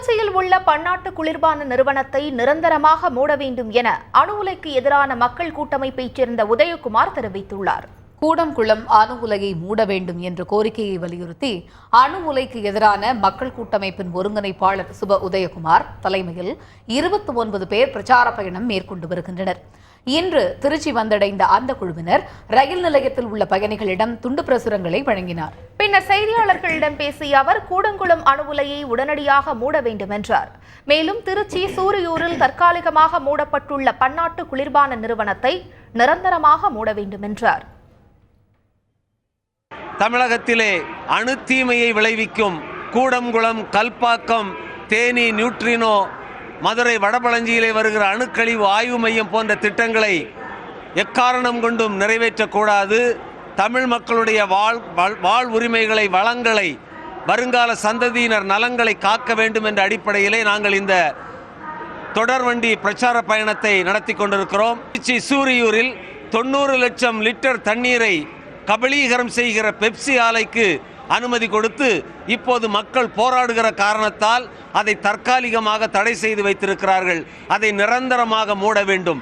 திருச்சியில் உள்ள பன்னாட்டு குளிர்பான நிறுவனத்தை நிரந்தரமாக மூட வேண்டும் என அணு உலைக்கு எதிரான மக்கள் கூட்டமைப்பைச் சேர்ந்த உதயகுமார் தெரிவித்துள்ளார். கூடங்குளம் அணு உலையை மூட வேண்டும் என்ற கோரிக்கையை வலியுறுத்தி அணு உலைக்கு எதிரான மக்கள் கூட்டமைப்பின் ஒருங்கிணைப்பாளர் சுப உதயகுமார் தலைமையில் 29 பேர் பிரச்சார பயணம் மேற்கொண்டு வருகின்றனர். இன்று திருச்சி வந்தடைந்த அந்த குழுவினர் ரயில் நிலையத்தில் உள்ள பயணிகளிடம் துண்டு பிரசுரங்களை வழங்கினார். பின்னர் செய்தியாளர்களிடம் பேசிய அவர் கூடங்குளம் அணு உலையை உடனடியாக மூட வேண்டும் என்றார். மேலும் திருச்சி சூரியூரில் தற்காலிகமாக மூடப்பட்டுள்ள பன்னாட்டு குளிர்பான நிறுவனத்தை நிரந்தரமாக மூட வேண்டும் என்றார். தமிழகத்திலே அணு தீமையை விளைவிக்கும் கூடங்குளம், கல்பாக்கம், தேனி, நியூட்ரினோ, மதுரை வடபழஞ்சியிலே வருகிற அணுக்கழிவு ஆய்வு மையம் போன்ற திட்டங்களை எக்காரணம் கொண்டும் நிறைவேற்றக்கூடாது. தமிழ் மக்களுடைய வாழ் உரிமைகளை, வளங்களை, வருங்கால சந்ததியினர் நலன்களை காக்க வேண்டும் என்ற அடிப்படையிலே நாங்கள் இந்த தொடர்வண்டி பிரச்சார பயணத்தை நடத்தி கொண்டிருக்கிறோம். திருச்சி சூரியூரில் 90 லட்சம் லிட்டர் தண்ணீரை கபளீகரம் செய்கிற பெப்சி ஆலைக்கு அனுமதி கொடுத்து இப்போது மக்கள் போராடுகிற காரணத்தால் அதை தற்காலிகமாக தடை செய்து வைத்திருக்கிறார்கள். அதை நிரந்தரமாக மூட வேண்டும்.